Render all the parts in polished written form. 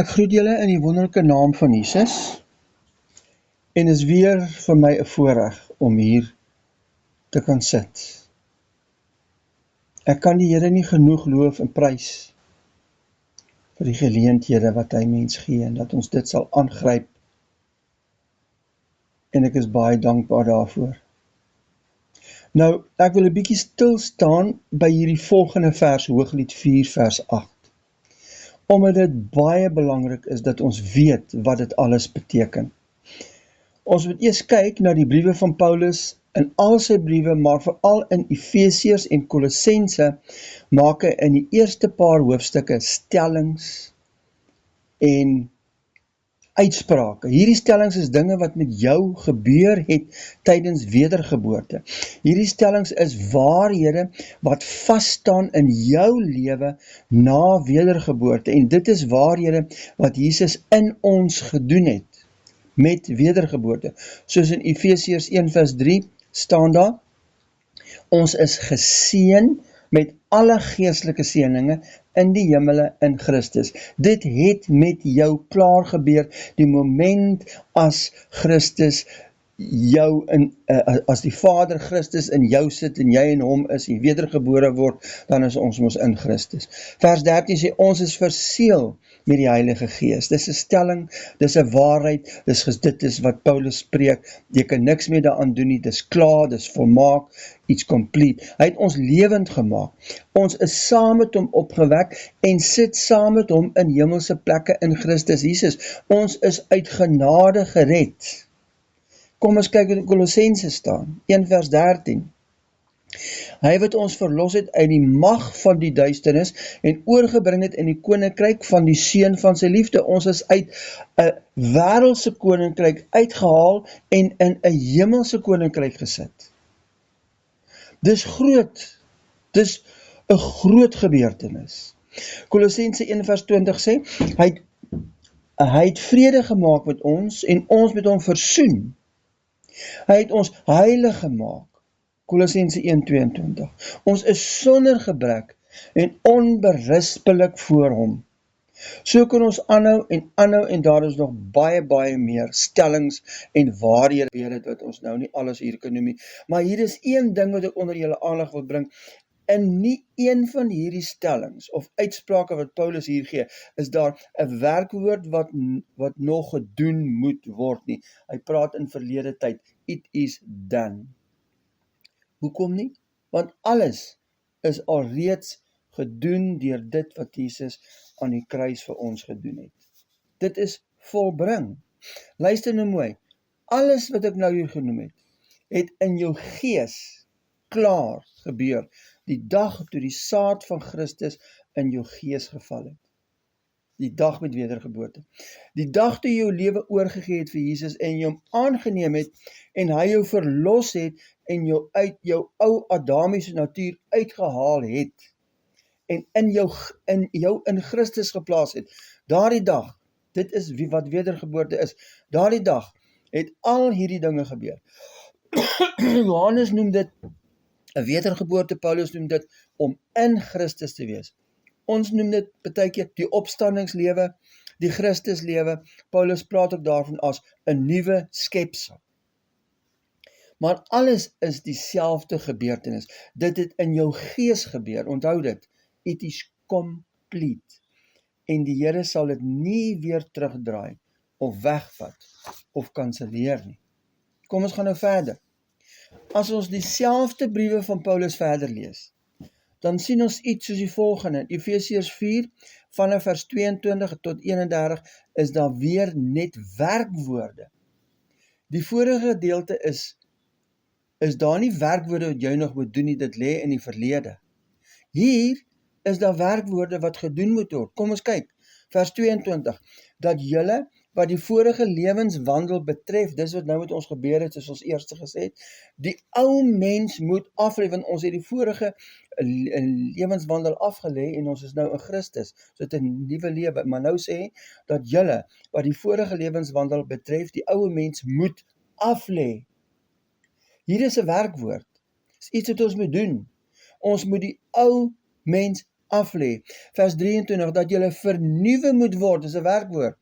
Ek groet julle in die wonderlike naam van Jesus en is weer vir my 'n voorreg om hier te kan sit. Ek kan die Here nie genoeg loof en prys vir die geleenthede wat hy mens gee en dat ons dit sal aangryp en ek is baie dankbaar daarvoor. Nou, ek wil 'n bietjie stil staan by hierdie volgende vers, Hooglied 4 vers 8. Omdat dit baie belangrik is dat ons weet wat dit alles beteken. Ons moet eers kyk na die briewe van Paulus in al sy briewe, maar veral in Efesiërs en Kolossense maak hy in die eerste paar hoofstukke stellings en uitsprake. Hierdie stellings is dinge wat met jou gebeur het tydens wedergeboorte. Hierdie stellings is waarhede wat vasstaan in jou lewe na wedergeboorte en dit is waarhede wat Jesus in ons gedoen het met wedergeboorte. Soos in Efesiërs 1 vers 3 staan daar, ons is geseën met alle geestelike seëninge in die hemele in Christus. Dit het met jou klaar gebeur die moment as Christus jou as die Vader Christus in jou sit en jy in hom is en wedergebore word, dan is ons mos in Christus. Vers 13 sê, ons is verseël met die Heilige Gees. Dis 'n stelling, dis 'n waarheid, dit is wat Paulus spreek, jy kan niks meer daaraan doen nie, dis klaar, dis volmaak, iets complete. Hy het ons lewend gemaak. Ons is saam met hom opgewek en sit saam met hom in hemelse plekke in Christus Jesus. Ons is uit genade gered. Kom ons kyk in Kolossense staan, 1 vers 13. Hy wat ons verlos het uit die mag van die duisternis en oorgebring het in die koninkryk van die seun van sy liefde. Ons is uit 'n wêreldse koninkryk uitgehaal en in 'n hemelse koninkryk gesit. Dis groot, dis 'n groot gebeurtenis. Kolossense 1 vers 20 sê, hy het vrede gemaak met ons en ons met hom versoen. Hy het ons heilig gemaak. Kolossense 1:22. Ons is sonder gebrek en onberispelik voor hom. So kan ons aanhou en daar is nog baie meer stellings en waarhede wat ons nou nie alles hier kan noem nie. Maar hier is een ding wat ek onder julle aandag wil bring. In nie een van hierdie stellings of uitsprake wat Paulus hier gee, is daar 'n werkwoord wat nog gedoen moet word nie. Hy praat in verlede tyd, it is done. Hoekom nie? Want alles is alreeds gedoen deur dit wat Jesus aan die kruis vir ons gedoen het. Dit is volbring. Luister nou mooi, alles wat ek nou hier genoem het in jou gees klaar gebeur, die dag toe die saad van Christus in jou gees geval het. Die dag met wedergeboorte. Die dag toe jy jou lewe oorgegee het vir Jesus en jy hom aangeneem het en hy jou verlos het en jou uit jou ou Adamiese natuur uitgehaal het en in Christus geplaas het. Daardie dag, dit is wat wedergeboorte is, daardie dag het al hierdie dinge gebeur. Johannes noem dit 'n wedergeboorte, Paulus noem dit om in Christus te wees. Ons noem dit baie keer die opstandingslewe, die Christuslewe. Paulus praat ook daarvan as 'n nuwe skepsel. Maar alles is dieselfde gebeurtenis. Dit het in jou gees gebeur. Onthou dit. It is complete. En die Here sal dit nie weer terugdraai of wegvat of kanselleer nie. Kom ons gaan nou verder. As ons dieselfde briewe van Paulus verder lees, dan sien ons iets soos die volgende. Efesiërs 4 vanaf vers 22 tot 31 is daar weer net werkwoorde. Die vorige gedeelte is daar nie werkwoorde wat jy nog moet doen nie, dit lê in die verlede. Hier is daar werkwoorde wat gedoen moet word. Kom ons kyk, vers 22, dat julle wat die vorige lewenswandel betref, dis wat nou met ons gebeur het, soos ons eerste gesê het, die ou mens moet aflê, want ons het die vorige lewenswandel afgelê en ons is nou in Christus, so dit 'n nuwe lewe, maar nou sê, dat julle wat die vorige lewenswandel betref, die ou mens moet aflê. Hier is 'n werkwoord, dis iets wat ons moet doen. Ons moet die ou mens af lê. Vers 23, dat julle vernuwe moet word, is 'n werkwoord,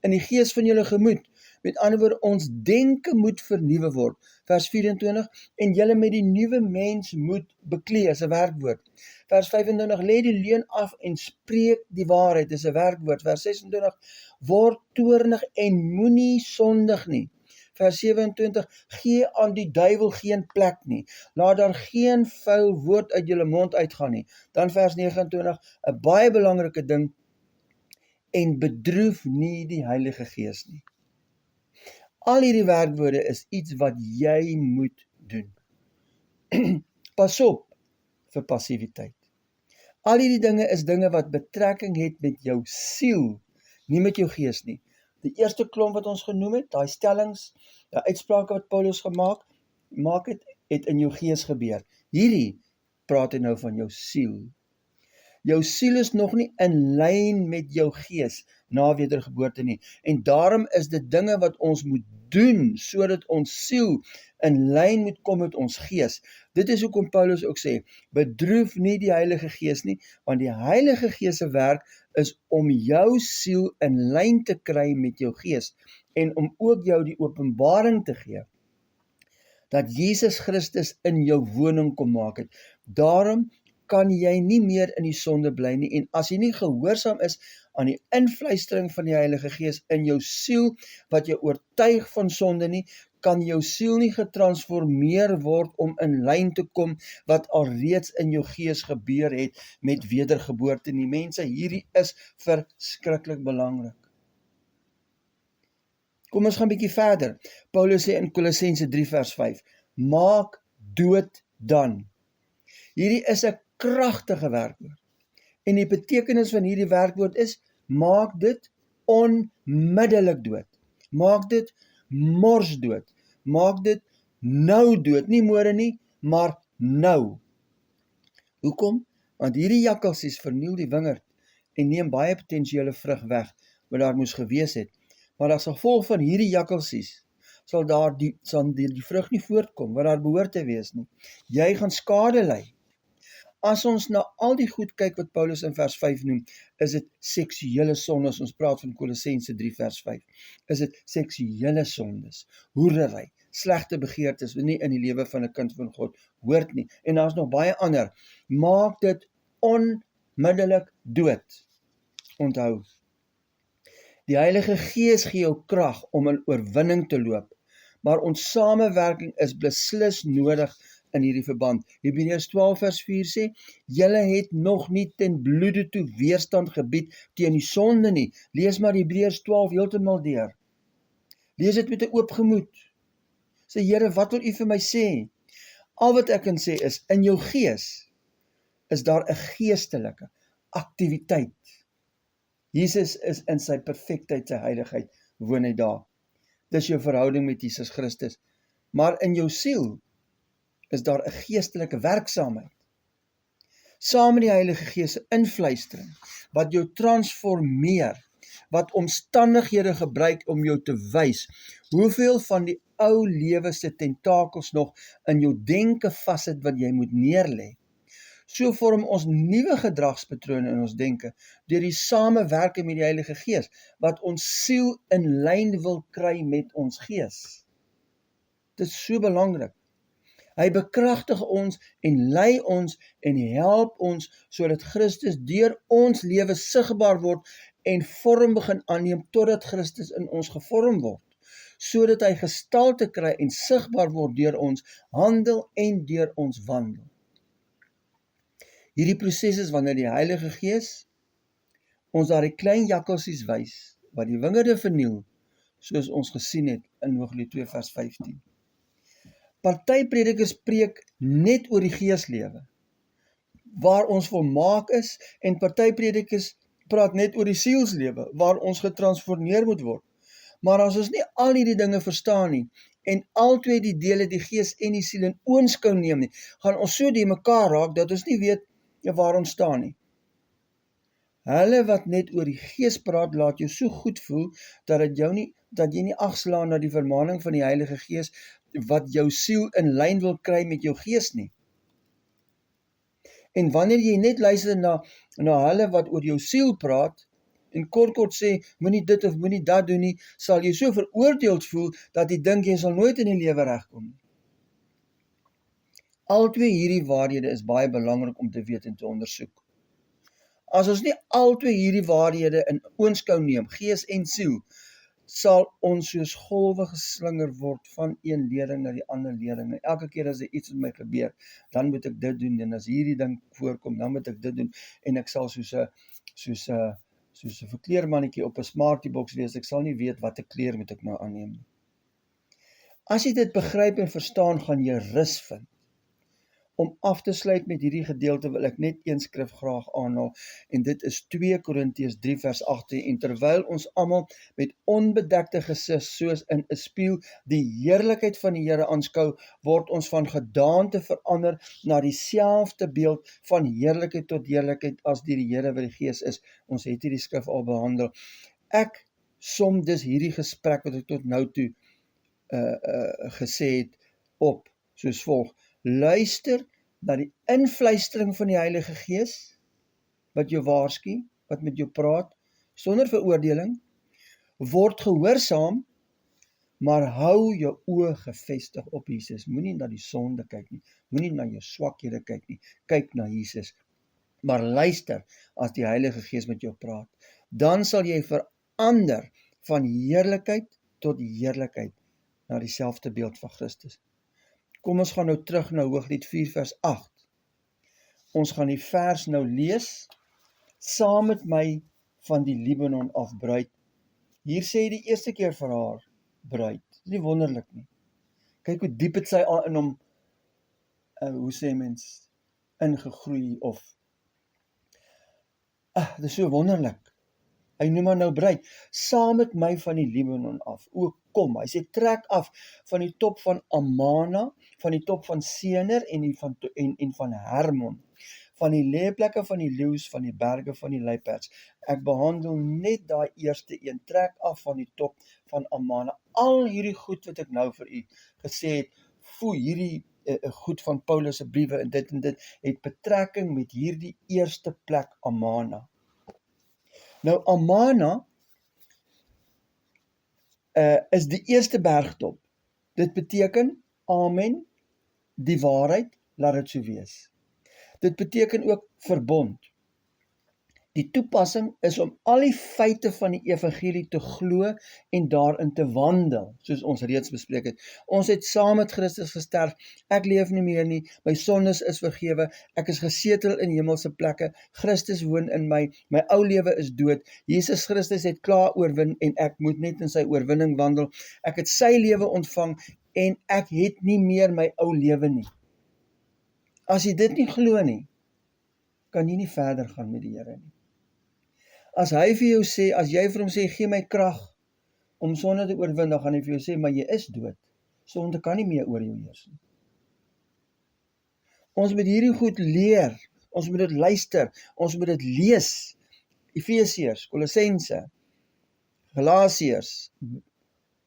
in die gees van julle gemoed. Met ander woorde, ons denke moet vernuwe word. Vers 24, en julle met die nuwe mens moet beklee, is 'n werkwoord. Vers 25, lê die leuen af en spreek die waarheid, is 'n werkwoord. Vers 26, word toornig en moenie sondig nie. Vers 27, gee aan die duiwel geen plek nie. Laat daar geen vuil woord uit julle mond uitgaan nie. Dan vers 29, 'n baie belangrike ding, en bedroef nie die Heilige Gees nie. Al hierdie werkwoorde is iets wat jy moet doen. Pas op vir passiwiteit. Al hierdie dinge is dinge wat betrekking het met jou siel, nie met jou gees nie. Die eerste klomp wat ons genoem het, daai stellings, die uitsprake wat Paulus maak het in jou gees gebeur. Hierdie praat hy nou van jou siel. Jou siel is nog nie in lyn met jou gees na wedergeboorte nie. En daarom is dit dinge wat ons moet doen, sodat ons siel in lyn moet kom met ons gees. Dit is hoekom Paulus ook sê, bedroef nie die Heilige Gees nie, want die Heilige Gees se werk is om jou siel in lyn te kry met jou gees, en om ook jou die openbaring te gee, dat Jesus Christus in jou woning kom maak het. Daarom kan jy nie meer in die sonde bly nie, en as jy nie gehoorsaam is aan die invluistering van die Heilige Gees in jou siel, wat jou oortuig van sonde nie, kan jou siel nie getransformeer word om in lyn te kom, wat alreeds in jou gees gebeur het met wedergeboorte nie. Mense, hierdie is verskriklik belangrik. Kom ons gaan 'n bietjie verder. Paulus sê in Kolossense 3 vers 5, maak dood dan. Hierdie is 'n kragtige werkwoord. En die betekenis van hierdie werkwoord is, maak dit onmiddellik dood. Maak dit mors dood. Maak dit nou dood. Nie môre nie, maar nou. Hoekom? Want hierdie jakkalsies verniel die wingerd en neem baie potensiële vrug weg wat daar moes gewees het. Maar as gevolg van hierdie jakkalsies sal die vrug nie voortkom wat daar behoort te wees nie. Jy gaan skade ly. As ons na al die goed kyk wat Paulus in vers 5 noem, is dit seksuele sondes. Ons praat van Kolossense 3 vers 5. Is dit seksuele sondes, hoerery, slegte begeertes, wat nie in die lewe van 'n kind van God hoort nie. En daar's nog baie ander. Maak dit onmiddellik dood. Onthou, die Heilige Gees gee jou krag om in oorwinning te loop, maar ons samewerking is beslis nodig in hierdie verband. Hebreërs 12 vers 4 sê, julle het nog nie ten bloede toe weerstand gebied teen die sonde nie. Lees maar Hebreërs 12 heeltemal deur. Lees dit met 'n oop gemoed. Sê, Here, wat wil U vir my sê? Al wat ek kan sê is, in jou gees is daar 'n geestelike aktiwiteit. Jesus is in sy perfektheid, sy heiligheid, woon hy daar. Dis jou verhouding met Jesus Christus. Maar in jou siel is daar 'n geestelike werksaamheid. Saam met die Heilige Gees se invluistering, wat jou transformeer, wat omstandighede gebruik om jou te wys, hoeveel van die ou lewe se tentakels nog in jou denke vassit wat jy moet neerlê. So vorm ons nuwe gedragspatrone in ons denke, deur die samewerking met die Heilige Gees, wat ons siel in lyn wil kry met ons gees. Dit is so belangrik. Hy bekragtig ons en lei ons en help ons, sodat Christus deur ons lewe sigbaar word en vorm begin aanneem, totdat Christus in ons gevorm word, sodat hy gestalte kry en sigbaar word deur ons handel en deur ons wandel. Hierdie proses is wanneer die Heilige Gees ons daar die klein jakkalsies wys, wat die wingerde verniel, soos ons gesien het in Hooglied 2 vers 15. Party predikers preek net oor die geeslewe, waar ons volmaak is, en party predikers praat net oor die sielslewe, waar ons getransformeer moet word. Maar as ons nie al hierdie dinge verstaan nie, en al twee die dele, die gees en die siel, in oënskou neem nie, gaan ons so die mekaar raak, dat ons nie weet waar ons staan nie. Hulle wat net oor die gees praat, laat jou so goed voel, dat jy nie agslaan na die vermaning van die Heilige Gees, wat jou siel in lyn wil kry met jou gees nie. En wanneer jy net luister na hulle wat oor jou siel praat, en kort sê, moenie dit of moenie dat doen nie, sal jy so veroordeeld voel, dat jy dink jy sal nooit in die lewe regkom nie. Al twee hierdie waarhede is baie belangrik om te weet en te ondersoek. As ons nie al twee hierdie waarhede in oënskou neem, gees en siel, sal ons soos golwe geslinger word van een lering na die ander lering. En elke keer as iets met my gebeur, dan moet ek dit doen, en as hierdie ding voorkom, dan moet ek dit doen, en ek sal soos 'n verkleermannetjie op 'n smartie box wees, ek sal nie weet watter kleur moet ek nou aanneem nie. As jy dit begryp en verstaan, gaan jy rus vind. Om af te sluit met hierdie gedeelte wil ek net een skrif graag aanhaal, en dit is 2 Korintiërs 3 vers 18, en terwyl ons almal met onbedekte gesig soos in 'n spieël die heerlikheid van die Here aanskou, word ons van gedaante verander na dieselfde beeld van heerlikheid tot heerlikheid as die Here wat die Gees is. Ons het hierdie skrif al behandel. Ek som dus hierdie gesprek wat ek tot nou toe gesê het op, soos volg. Luister na die invluistering van die Heilige Gees, wat jou waarsku, wat met jou praat, sonder veroordeling, word gehoorsaam, maar hou jou oë gefestig op Jesus. Moenie na die sonde kyk nie, moenie na jou swakhede kyk nie, kyk na Jesus, maar luister as die Heilige Gees met jou praat. Dan sal jy verander van heerlikheid tot heerlikheid, na dieselfde beeld van Christus. Kom ons gaan nou terug na Hooglied 4 vers 8. Ons gaan die vers nou lees, saam met my van die Libanon af bruid. Hier sê hy die eerste keer vir haar, bruid. Dis nie wonderlik nie. Kyk hoe diep het sy al in hom, hoe sê mens, ingegroei, of, dit is so wonderlik. Hy noem haar nou bruid, saam met my van die Libanon af. O, kom, hy sê trek af van die top van Amana, van die top van Sener en van Hermon, van die leeplekke van die leeu's, van die berge van die luiperds. Ek behandel net daai eerste een, trek af van die top van Amana. Al hierdie goed wat ek nou vir u gesê het, hierdie goed van Paulus se briewe en dit, het betrekking met hierdie eerste plek Amana. Nou Amana is die eerste bergtop. Dit beteken, amen, die waarheid, laat dit so wees. Dit beteken ook verbond. Die toepassing is om al die feite van die evangelie te glo en daarin te wandel, soos ons reeds bespreek het. Ons het saam met Christus gesterf, ek leef nie meer nie, my sondes is vergewe, ek is gesetel in hemelse plekke, Christus woon in my, my ou lewe is dood, Jesus Christus het klaar oorwin en ek moet net in sy oorwinning wandel, ek het sy lewe ontvang en ek het nie meer my ou lewe nie. As jy dit nie glo nie, kan jy nie verder gaan met die Here nie. As hy vir jou sê, as jy vir hom sê, gee my krag om sonde te oorwin, dan gaan hy vir jou sê, maar jy is dood. Sonde kan nie meer oor jou heers nie. Ons moet hierdie goed leer, ons moet dit luister, ons moet dit lees. Efesiërs, Kolossense, Galasiërs,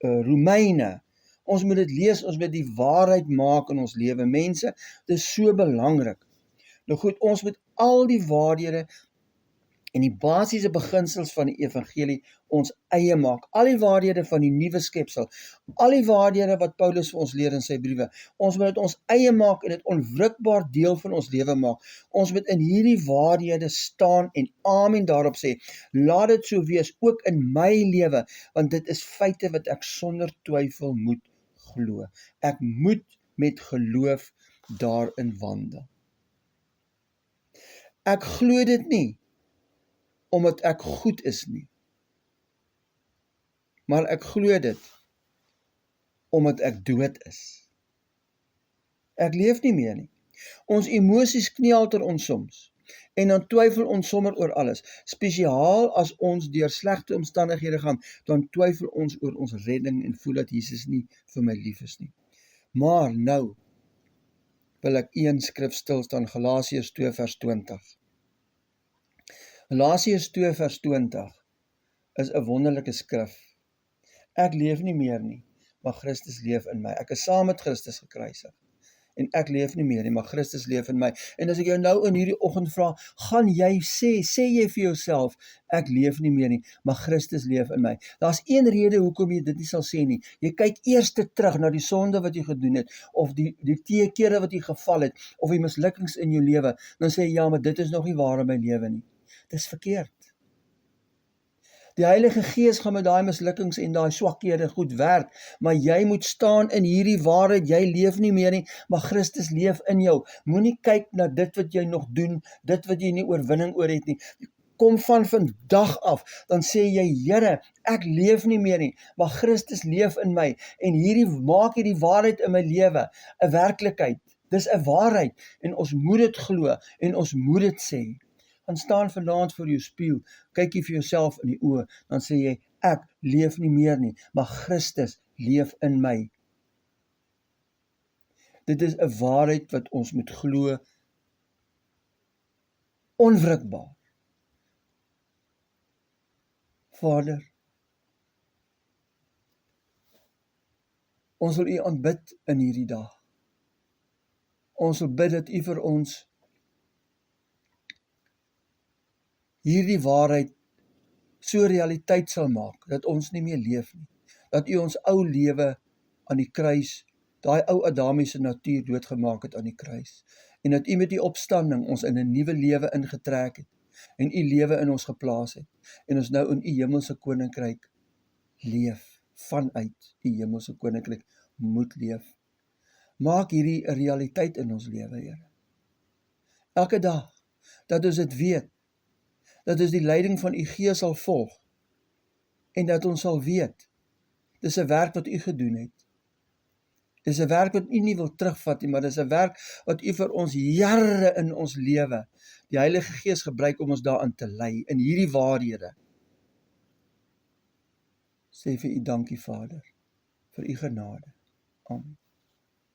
Romeine. Ons moet dit lees, ons moet die waarheid maak in ons lewe. Mense, dit is so belangrik. Nou goed, ons moet al die waarhede en die basiese beginsels van die evangelie ons eie maak. Al die waarhede van die nuwe skepsel, al die waarhede wat Paulus vir ons leer in sy briewe. Ons moet dit ons eie maak en dit onwrikbaar deel van ons lewe maak. Ons moet in hierdie waarhede staan en amen daarop sê. Laat dit so wees, ook in my lewe, want dit is feite wat ek sonder twyfel moet glo. Ek moet met geloof daarin wandel. Ek glo dit nie omdat ek goed is nie, maar ek glo dit omdat ek dood is. Ek leef nie meer nie. Ons emosies knielter ons soms en dan twyfel ons sommer oor alles. Spesiaal as ons deur slegte omstandighede gaan, dan twyfel ons oor ons redding en voel dat Jesus nie vir my lief is nie. Maar nou wil ek een skrif stilstaan, Galasiërs 2 vers 20. Galasiërs 2 vers 20 is 'n wonderlike skrif. Ek leef nie meer nie, maar Christus leef in my. Ek is saam met Christus gekruisig. en ek leef nie meer nie, maar Christus leef in my. En as ek jou nou in hierdie oggend vra, gaan jy sê jy vir jouself, ek leef nie meer nie, maar Christus leef in my. Daar's een rede hoekom jy dit nie sal sê nie. Jy kyk eers terug na die sonde wat jy gedoen het, of die kere wat jy geval het, of die mislukkings in jou lewe, dan sê jy, ja, maar dit is nog nie waar in my lewe nie. Dis verkeerd. Die Heilige Gees gaan met daai mislukkings en daai swakhede goed werk, maar jy moet staan in hierdie waarheid, jy leef nie meer nie, maar Christus leef in jou. Moenie kyk na dit wat jy nog doen, dit wat jy nie oorwinning oor het nie. Kom van vandag af, dan sê jy, Here, ek leef nie meer nie, maar Christus leef in my, en maak hierdie waarheid in my lewe 'n werklikheid. Dis 'n waarheid, en ons moet dit glo, en ons moet dit sê. Gaan staan vanaand voor jou spieël, kyk jy vir jouself in die oë, dan sê jy, ek leef nie meer nie, maar Christus leef in my. Dit is 'n waarheid wat ons moet glo, onwrikbaar. Vader, ons wil U aanbid in hierdie dag. Ons wil bid dat U vir ons hierdie waarheid so realiteit sal maak, dat ons nie meer leef nie. Dat U ons ou lewe aan die kruis, daai ou Adamiese natuur doodgemaak het aan die kruis. En dat U met U opstanding ons in 'n nuwe lewe ingetrek het, en U lewe in ons geplaas het, en ons nou in U hemelse koninkryk leef, vanuit U hemelse koninkryk moet leef. Maak hierdie 'n realiteit in ons lewe, Here. Elke dag, dat ons dit weet, dat ons die leiding van U Gees sal volg, en dat ons sal weet, dis 'n werk wat U gedoen het. Dis 'n werk wat U nie wil terugvat nie, maar dis 'n werk wat U vir ons jare in ons lewe, die Heilige Gees gebruik om ons daarin te lei, in hierdie waarhede. Sê vir U dankie, Vader, vir U genade. Amen.